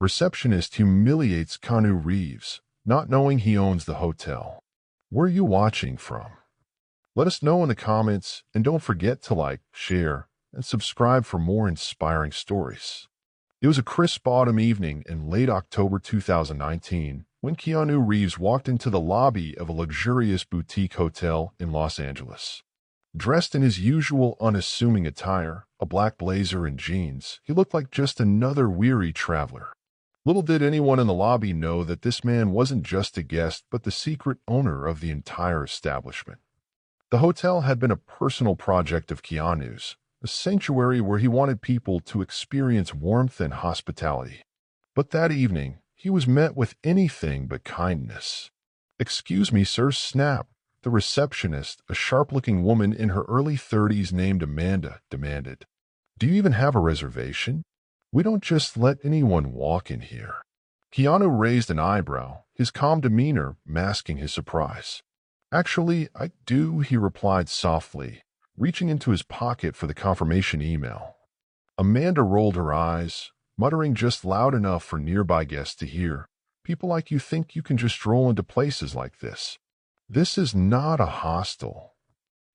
Receptionist humiliates Keanu Reeves, not knowing he owns the hotel. Where are you watching from? Let us know in the comments, and don't forget to like, share, and subscribe for more inspiring stories. It was a crisp autumn evening in late October 2019 when Keanu Reeves walked into the lobby of a luxurious boutique hotel in Los Angeles. Dressed in his usual unassuming attire, a black blazer and jeans, he looked like just another weary traveler. Little did anyone in the lobby know that this man wasn't just a guest but the secret owner of the entire establishment. The hotel had been a personal project of Keanu's, a sanctuary where he wanted people to experience warmth and hospitality. But that evening, he was met with anything but kindness. "Excuse me, sir," snapped the receptionist, a sharp-looking woman in her early 30s named Amanda, demanded. "Do you even have a reservation? We don't just let anyone walk in here." Keanu raised an eyebrow, his calm demeanor masking his surprise. "Actually, I do," he replied softly, reaching into his pocket for the confirmation email. Amanda rolled her eyes, muttering just loud enough for nearby guests to hear. "People like you think you can just stroll into places like this. This is not a hostel."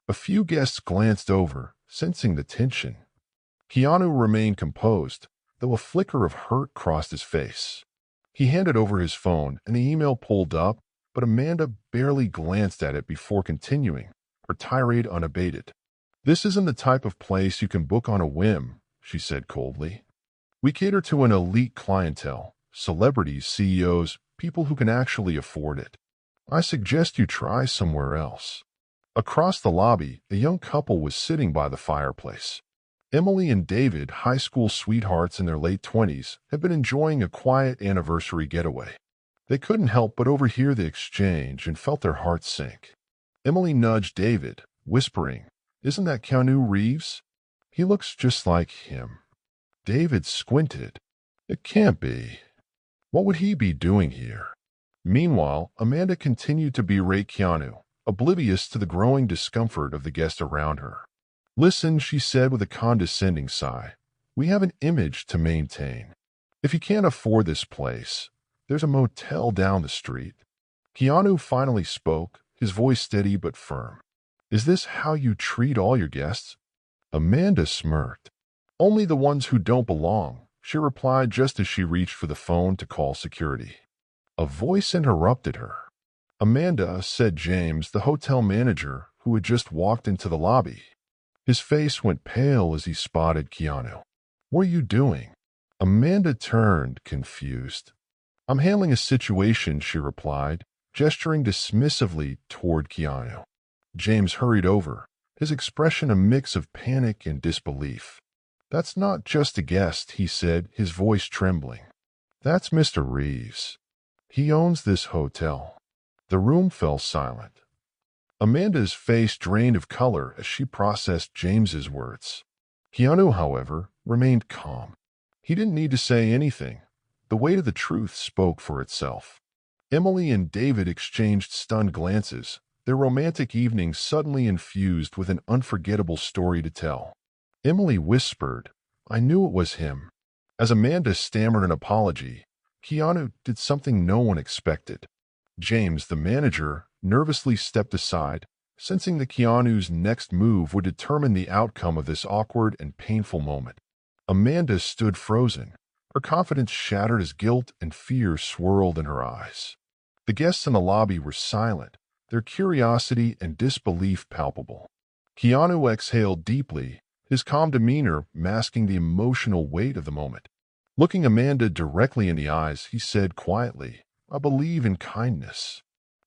A few guests glanced over, sensing the tension. Keanu remained composed, though a flicker of hurt crossed his face. He handed over his phone, and the email pulled up, but Amanda barely glanced at it before continuing, her tirade unabated. "This isn't the type of place you can book on a whim," she said coldly. "We cater to an elite clientele, celebrities, CEOs, people who can actually afford it. I suggest you try somewhere else." Across the lobby, a young couple was sitting by the fireplace. Emily and David, high school sweethearts in their late 20s, had been enjoying a quiet anniversary getaway. They couldn't help but overhear the exchange and felt their hearts sink. Emily nudged David, whispering, "Isn't that Keanu Reeves? He looks just like him." David squinted. "It can't be. What would he be doing here?" Meanwhile, Amanda continued to berate Keanu, oblivious to the growing discomfort of the guests around her. "Listen," she said with a condescending sigh, "we have an image to maintain. If you can't afford this place, there's a motel down the street." Keanu finally spoke, his voice steady but firm. "Is this how you treat all your guests?" Amanda smirked. "Only the ones who don't belong," she replied just as she reached for the phone to call security. A voice interrupted her. "Amanda," said James, the hotel manager, who had just walked into the lobby. His face went pale as he spotted Keanu. "What are you doing?" Amanda turned, confused. "I'm handling a situation," she replied, gesturing dismissively toward Keanu. James hurried over, his expression a mix of panic and disbelief. "That's not just a guest," he said, his voice trembling. "That's Mr. Reeves. He owns this hotel." The room fell silent. Amanda's face drained of color as she processed James's words. Keanu, however, remained calm. He didn't need to say anything. The weight of the truth spoke for itself. Emily and David exchanged stunned glances, their romantic evening suddenly infused with an unforgettable story to tell. Emily whispered, "I knew it was him." As Amanda stammered an apology, Keanu did something no one expected. James, the manager, nervously stepped aside, sensing that Keanu's next move would determine the outcome of this awkward and painful moment. Amanda stood frozen, her confidence shattered as guilt and fear swirled in her eyes. The guests in the lobby were silent, their curiosity and disbelief palpable. Keanu exhaled deeply, his calm demeanor masking the emotional weight of the moment. Looking Amanda directly in the eyes, he said quietly, "I believe in kindness.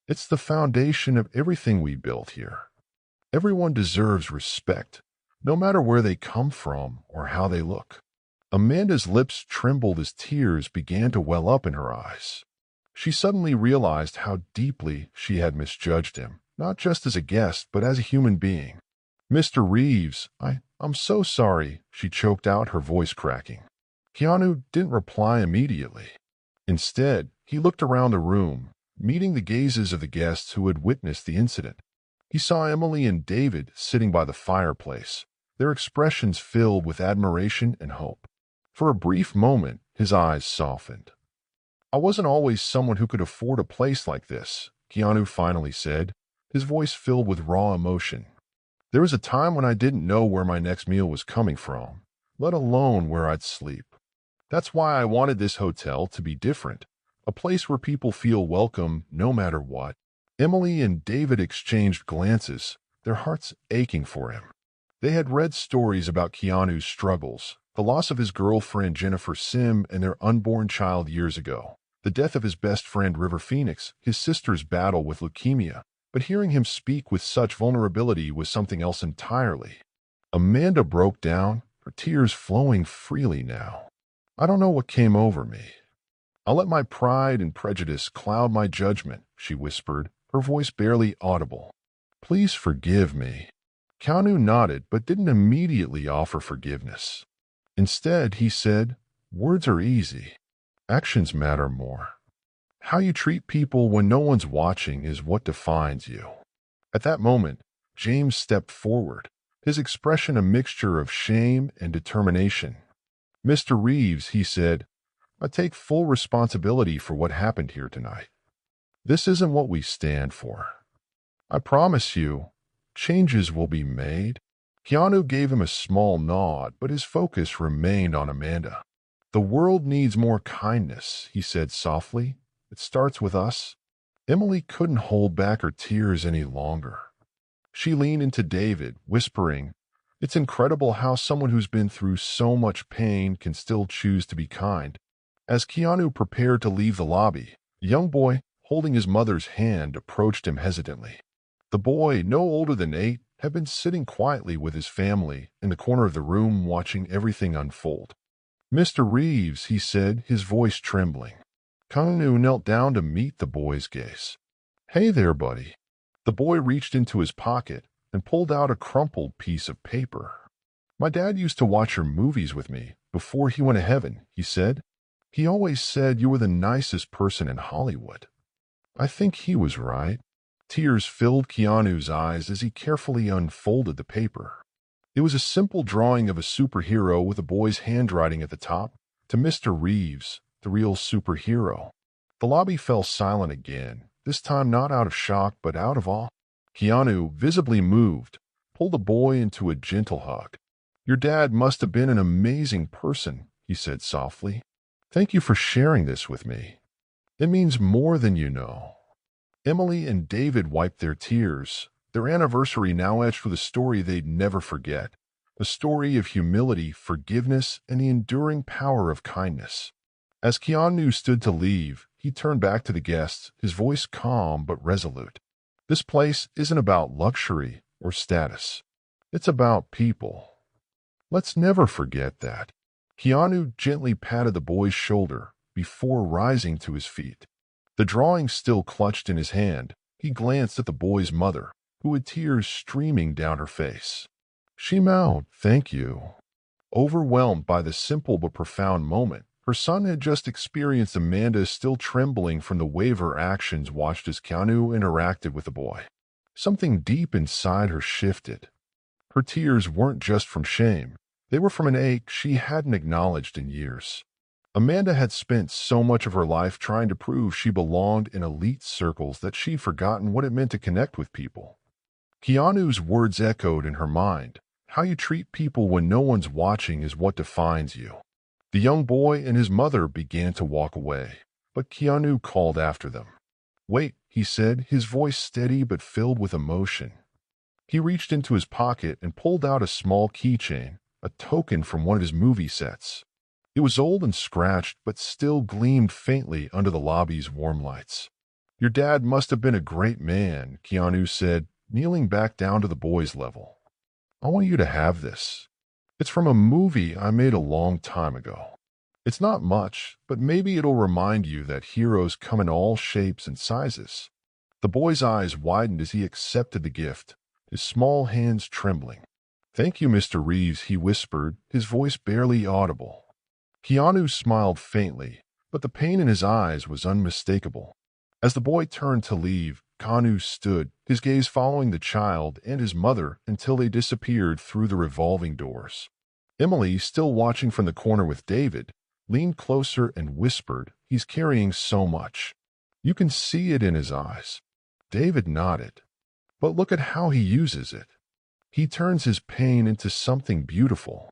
It's the foundation of everything we built here. Everyone deserves respect, no matter where they come from or how they look." Amanda's lips trembled as tears began to well up in her eyes. She suddenly realized how deeply she had misjudged him, not just as a guest, but as a human being. "Mr. Reeves, I'm so sorry," she choked out, her voice cracking. Keanu didn't reply immediately. Instead, he looked around the room, meeting the gazes of the guests who had witnessed the incident. He saw Emily and David sitting by the fireplace, their expressions filled with admiration and hope. For a brief moment, His eyes softened. I wasn't always someone who could afford a place like this, Keanu finally said, his voice filled with raw emotion. There was a time when I didn't know where my next meal was coming from, let alone where I'd sleep. That's why I wanted this hotel to be different, a place where people feel welcome no matter what. Emily and David exchanged glances, their hearts aching for him. They had read stories about Keanu's struggles, the loss of his girlfriend Jennifer Sim and their unborn child years ago, the death of his best friend River Phoenix, his sister's battle with leukemia. But hearing him speak with such vulnerability was something else entirely. Amanda broke down, her tears flowing freely now. I don't know what came over me. I let my pride and prejudice cloud my judgment, she whispered, her voice barely audible. Please forgive me. Keanu nodded but didn't immediately offer forgiveness. Instead, he said, words are easy. Actions matter more. How you treat people when no one's watching is what defines you. At that moment, James stepped forward, his expression a mixture of shame and determination. Mr. Reeves, he said, I take full responsibility for what happened here tonight. This isn't what we stand for. I promise you, changes will be made. Keanu gave him a small nod, but his focus remained on Amanda. The world needs more kindness, he said softly. It starts with us. Emily couldn't hold back her tears any longer. She leaned into David, whispering, It's incredible how someone who's been through so much pain can still choose to be kind. As Keanu prepared to leave the lobby, a young boy, holding his mother's hand, approached him hesitantly. The boy, no older than 8, had been sitting quietly with his family in the corner of the room watching everything unfold. Mr. Reeves, he said, his voice trembling. Keanu knelt down to meet the boy's gaze. Hey there, buddy. The boy reached into his pocket and pulled out a crumpled piece of paper. My dad used to watch your movies with me before he went to heaven, he said. He always said you were the nicest person in Hollywood. I think he was right. Tears filled Keanu's eyes as he carefully unfolded the paper. It was a simple drawing of a superhero with a boy's handwriting at the top, to Mr. Reeves, the real superhero. The lobby fell silent again, this time not out of shock but out of awe. Keanu, visibly moved, pulled the boy into a gentle hug. Your dad must have been an amazing person, he said softly. Thank you for sharing this with me. It means more than you know. Emily and David wiped their tears, their anniversary now etched with a story they'd never forget, a story of humility, forgiveness, and the enduring power of kindness. As Keanu stood to leave, he turned back to the guests, his voice calm but resolute. This place isn't about luxury or status. It's about people. Let's never forget that. Keanu gently patted the boy's shoulder before rising to his feet. The drawing still clutched in his hand, he glanced at the boy's mother, who had tears streaming down her face. She mowed, thank you. Overwhelmed by the simple but profound moment, her son had just experienced Amanda still trembling from the way of her actions watched as Keanu interacted with the boy. Something deep inside her shifted. Her tears weren't just from shame. They were from an ache she hadn't acknowledged in years. Amanda had spent so much of her life trying to prove she belonged in elite circles that she'd forgotten what it meant to connect with people. Keanu's words echoed in her mind. How you treat people when no one's watching is what defines you. The young boy and his mother began to walk away, but Keanu called after them. Wait, he said, his voice steady but filled with emotion. He reached into his pocket and pulled out a small keychain, a token from one of his movie sets. It was old and scratched, but still gleamed faintly under the lobby's warm lights. Your dad must have been a great man, Keanu said, kneeling back down to the boy's level. I want you to have this. It's from a movie I made a long time ago. It's not much, but maybe it'll remind you that heroes come in all shapes and sizes. The boy's eyes widened as he accepted the gift, his small hands trembling. Thank you, Mr. Reeves, he whispered, his voice barely audible. Keanu smiled faintly, but the pain in his eyes was unmistakable. As the boy turned to leave, Keanu stood, his gaze following the child and his mother until they disappeared through the revolving doors. Emily, still watching from the corner with David, leaned closer and whispered, "He's carrying so much. You can see it in his eyes." David nodded. "But look at how he uses it. He turns his pain into something beautiful."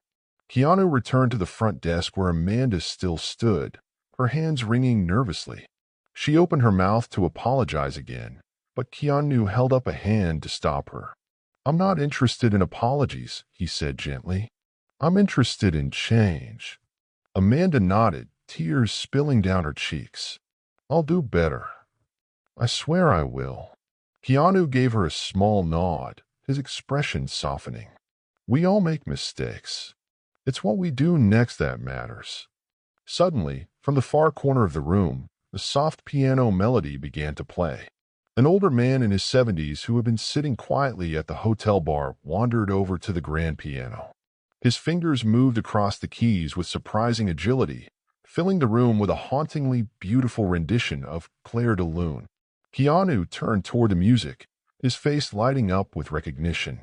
Keanu returned to the front desk where Amanda still stood, her hands wringing nervously. She opened her mouth to apologize again, but Keanu held up a hand to stop her. "I'm not interested in apologies," he said gently. "I'm interested in change." Amanda nodded, tears spilling down her cheeks. "I'll do better. I swear I will." Keanu gave her a small nod, his expression softening. "We all make mistakes. It's what we do next that matters." Suddenly, from the far corner of the room, a soft piano melody began to play. An older man in his 70s who had been sitting quietly at the hotel bar wandered over to the grand piano. His fingers moved across the keys with surprising agility, filling the room with a hauntingly beautiful rendition of Clair de Lune. Keanu turned toward the music, his face lighting up with recognition.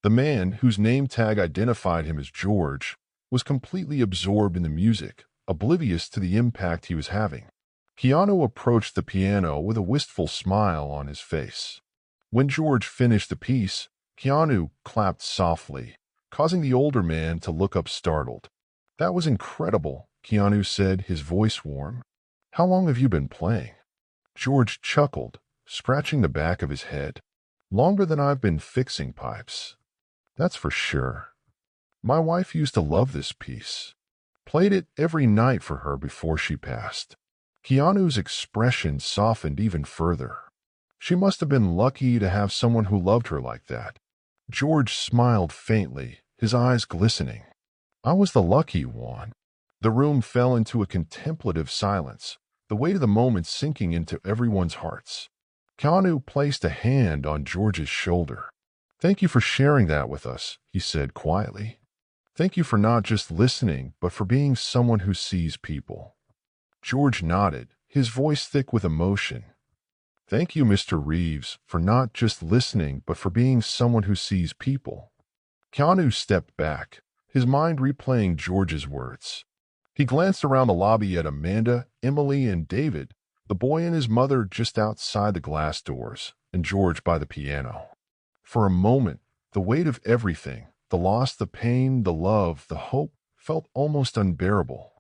The man, whose name tag identified him as George, was completely absorbed in the music, oblivious to the impact he was having. Keanu approached the piano with a wistful smile on his face. When George finished the piece, Keanu clapped softly, causing the older man to look up startled. "That was incredible," Keanu said, his voice warm. "How long have you been playing?" George chuckled, scratching the back of his head. "Longer than I've been fixing pipes. That's for sure. My wife used to love this piece. Played it every night for her before she passed." Keanu's expression softened even further. "She must have been lucky to have someone who loved her like that." George smiled faintly, his eyes glistening. "I was the lucky one." The room fell into a contemplative silence, the weight of the moment sinking into everyone's hearts. Keanu placed a hand on George's shoulder. "Thank you for sharing that with us," he said quietly. "Thank you for not just listening, but for being someone who sees people." George nodded, his voice thick with emotion. "Thank you, Mr. Reeves, for not just listening, but for being someone who sees people." Keanu stepped back, his mind replaying George's words. He glanced around the lobby at Amanda, Emily, and David, the boy and his mother just outside the glass doors, and George by the piano. For a moment, the weight of everything, the loss, the pain, the love, the hope, felt almost unbearable.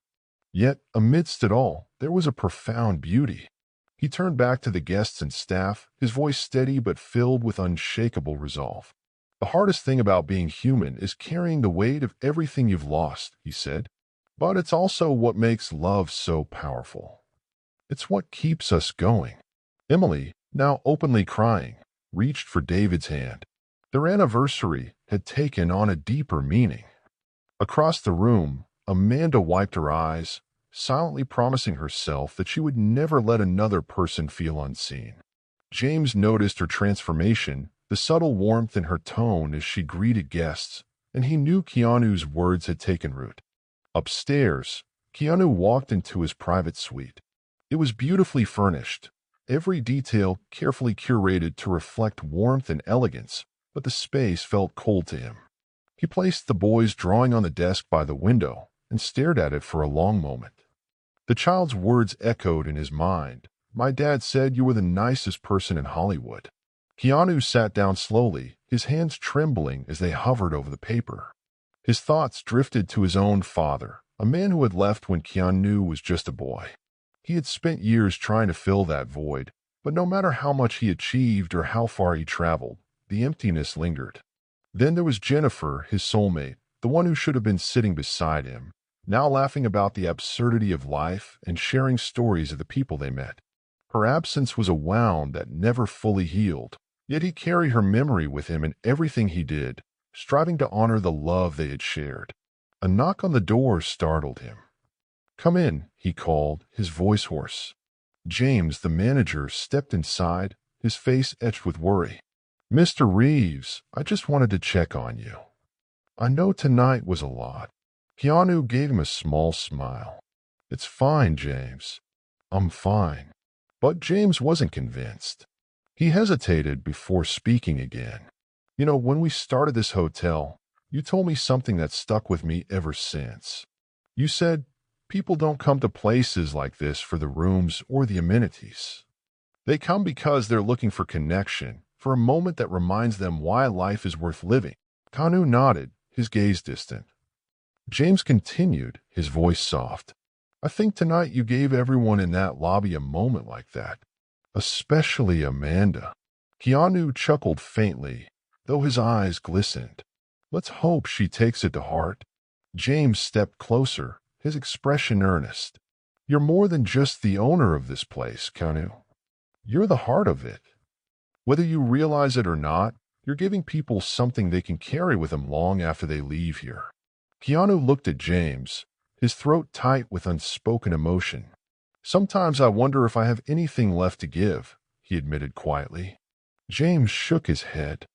Yet, amidst it all, there was a profound beauty. He turned back to the guests and staff, his voice steady but filled with unshakable resolve. "The hardest thing about being human is carrying the weight of everything you've lost," he said. "But it's also what makes love so powerful. It's what keeps us going." Emily, now openly crying, reached for David's hand. Their anniversary had taken on a deeper meaning. Across the room, Amanda wiped her eyes, silently promising herself that she would never let another person feel unseen. James noticed her transformation, the subtle warmth in her tone as she greeted guests, and he knew Keanu's words had taken root. Upstairs, Keanu walked into his private suite. It was beautifully furnished, every detail carefully curated to reflect warmth and elegance, but the space felt cold to him. He placed the boy's drawing on the desk by the window and stared at it for a long moment. The child's words echoed in his mind. "My dad said you were the nicest person in Hollywood." Keanu sat down slowly, his hands trembling as they hovered over the paper. His thoughts drifted to his own father, a man who had left when Keanu was just a boy. He had spent years trying to fill that void, but no matter how much he achieved or how far he traveled, the emptiness lingered. Then there was Jennifer, his soulmate, the one who should have been sitting beside him, now laughing about the absurdity of life and sharing stories of the people they met. Her absence was a wound that never fully healed, yet he carried her memory with him in everything he did, striving to honor the love they had shared. A knock on the door startled him. "Come in," he called, his voice hoarse. James, the manager, stepped inside, his face etched with worry. "Mr. Reeves, I just wanted to check on you. I know tonight was a lot." Keanu gave him a small smile. "It's fine, James. I'm fine." But James wasn't convinced. He hesitated before speaking again. "You know, when we started this hotel, you told me something that stuck with me ever since. You said, People don't come to places like this for the rooms or the amenities. They come because they're looking for connection, for a moment that reminds them why life is worth living. Keanu nodded, his gaze distant. James continued, his voice soft. I think tonight you gave everyone in that lobby a moment like that. Especially Amanda. Keanu chuckled faintly, though his eyes glistened. Let's hope she takes it to heart. James stepped closer, his expression earnest. You're more than just the owner of this place, Keanu. You're the heart of it. Whether you realize it or not, you're giving people something they can carry with them long after they leave here. Keanu looked at James, his throat tight with unspoken emotion. Sometimes I wonder if I have anything left to give, he admitted quietly. James shook his head.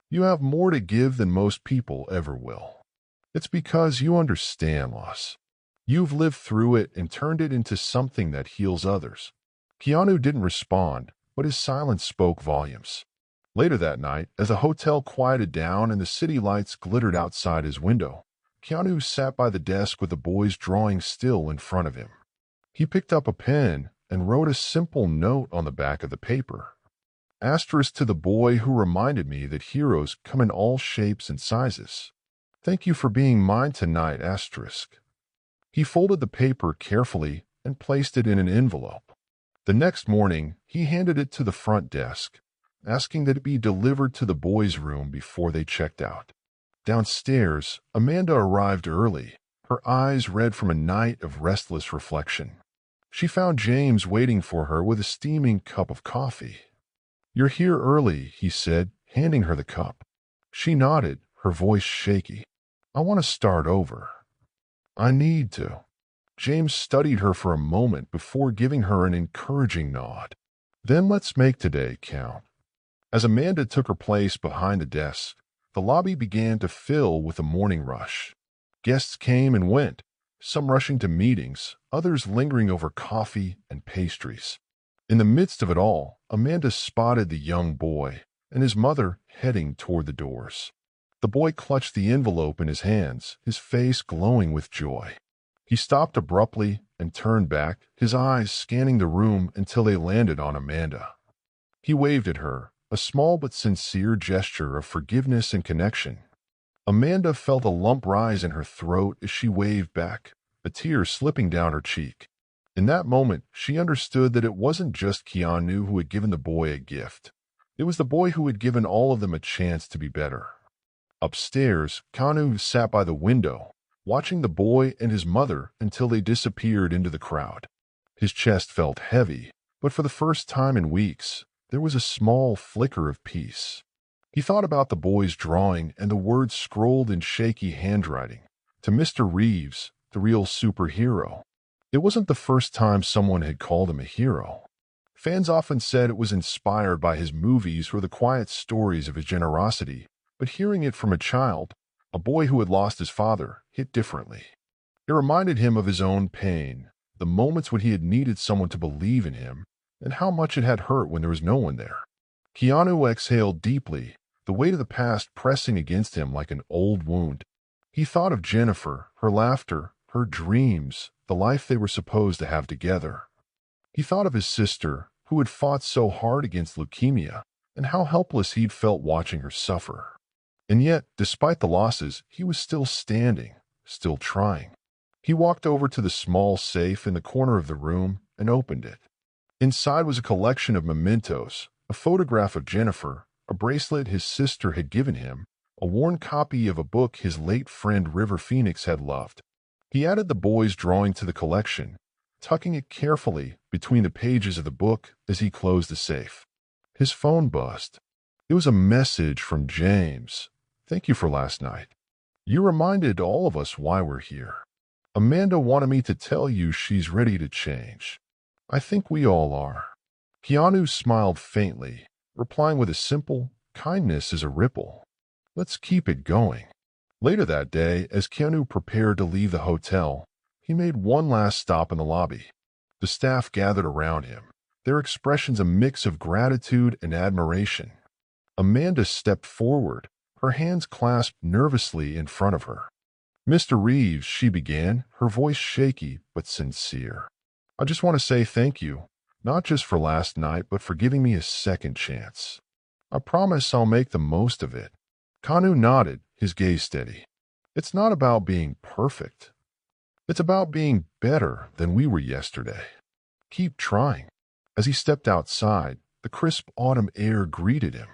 You have more to give than most people ever will. It's because you understand loss. You've lived through it and turned it into something that heals others. Keanu didn't respond, but his silence spoke volumes. Later that night, as the hotel quieted down and the city lights glittered outside his window, Keanu sat by the desk with the boy's drawing still in front of him. He picked up a pen and wrote a simple note on the back of the paper. Asterisk to the boy who reminded me that heroes come in all shapes and sizes. Thank you for being mine tonight, asterisk. He folded the paper carefully and placed it in an envelope. The next morning, he handed it to the front desk, asking that it be delivered to the boys' room before they checked out. Downstairs, Amanda arrived early, her eyes red from a night of restless reflection. She found James waiting for her with a steaming cup of coffee. You're here early, he said, handing her the cup. She nodded, her voice shaky. I want to start over. I need to. James studied her for a moment before giving her an encouraging nod. Then let's make today count. As Amanda took her place behind the desk, the lobby began to fill with a morning rush. Guests came and went, some rushing to meetings, others lingering over coffee and pastries. In the midst of it all, Amanda spotted the young boy and his mother heading toward the doors. The boy clutched the envelope in his hands, his face glowing with joy. He stopped abruptly and turned back, his eyes scanning the room until they landed on Amanda. He waved at her, a small but sincere gesture of forgiveness and connection. Amanda felt a lump rise in her throat as she waved back, a tear slipping down her cheek. In that moment, she understood that it wasn't just Keanu who had given the boy a gift. It was the boy who had given all of them a chance to be better. Upstairs, Keanu sat by the window, watching the boy and his mother until they disappeared into the crowd. His chest felt heavy, but for the first time in weeks, there was a small flicker of peace. He thought about the boy's drawing and the words scrolled in shaky handwriting. To Mr. Reeves, the real superhero. It wasn't the first time someone had called him a hero. Fans often said it was inspired by his movies or the quiet stories of his generosity, but hearing it from a child, a boy who had lost his father, hit differently. It reminded him of his own pain, the moments when he had needed someone to believe in him, and how much it had hurt when there was no one there. Keanu exhaled deeply, the weight of the past pressing against him like an old wound. He thought of Jennifer, her laughter, her dreams, the life they were supposed to have together. He thought of his sister, who had fought so hard against leukemia, and how helpless he'd felt watching her suffer. And yet, despite the losses, he was still standing, still trying. He walked over to the small safe in the corner of the room and opened it. Inside was a collection of mementos, a photograph of Jennifer, a bracelet his sister had given him, a worn copy of a book his late friend River Phoenix had loved. He added the boy's drawing to the collection, tucking it carefully between the pages of the book as he closed the safe. His phone buzzed. It was a message from James. Thank you for last night. You reminded all of us why we're here. Amanda wanted me to tell you she's ready to change. I think we all are. Keanu smiled faintly, replying with a simple, kindness is a ripple. Let's keep it going. Later that day, as Keanu prepared to leave the hotel, he made one last stop in the lobby. The staff gathered around him, their expressions a mix of gratitude and admiration. Amanda stepped forward, her hands clasped nervously in front of her. Mr. Reeves, she began, her voice shaky but sincere. I just want to say thank you, not just for last night, but for giving me a second chance. I promise I'll make the most of it. Keanu nodded, his gaze steady. It's not about being perfect. It's about being better than we were yesterday. Keep trying. As he stepped outside, the crisp autumn air greeted him.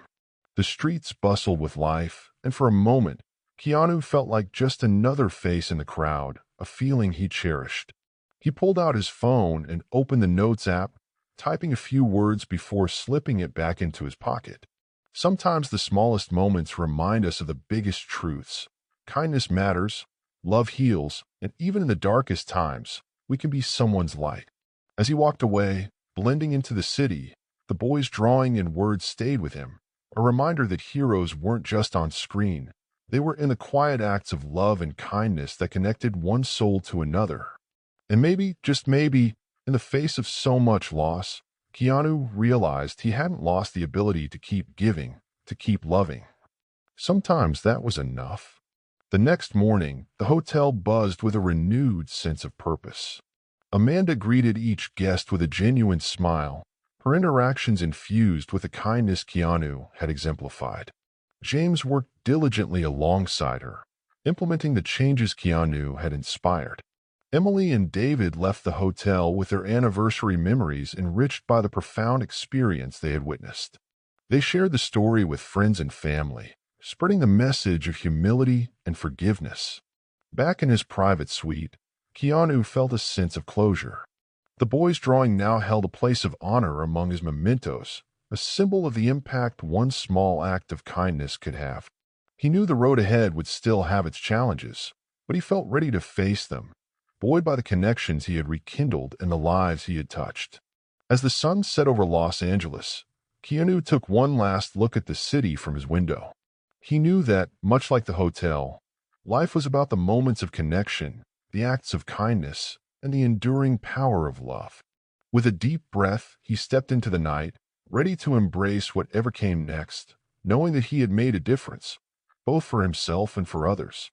The streets bustled with life, and for a moment, Keanu felt like just another face in the crowd, a feeling he cherished. He pulled out his phone and opened the Notes app, typing a few words before slipping it back into his pocket. Sometimes the smallest moments remind us of the biggest truths. Kindness matters, love heals, and even in the darkest times, we can be someone's light. As he walked away, blending into the city, the boy's drawing and words stayed with him, a reminder that heroes weren't just on screen. They were in the quiet acts of love and kindness that connected one soul to another. And maybe, just maybe, in the face of so much loss, Keanu realized he hadn't lost the ability to keep giving, to keep loving. Sometimes that was enough. The next morning, the hotel buzzed with a renewed sense of purpose. Amanda greeted each guest with a genuine smile, her interactions infused with the kindness Keanu had exemplified. James worked diligently alongside her, implementing the changes Keanu had inspired. Emily and David left the hotel with their anniversary memories enriched by the profound experience they had witnessed. They shared the story with friends and family, spreading the message of humility and forgiveness. Back in his private suite, Keanu felt a sense of closure. The boy's drawing now held a place of honor among his mementos, a symbol of the impact one small act of kindness could have. He knew the road ahead would still have its challenges, but he felt ready to face them, buoyed by the connections he had rekindled and the lives he had touched. As the sun set over Los Angeles, Keanu took one last look at the city from his window. He knew that, much like the hotel, life was about the moments of connection, the acts of kindness, and the enduring power of love. With a deep breath, he stepped into the night, ready to embrace whatever came next, knowing that he had made a difference, both for himself and for others.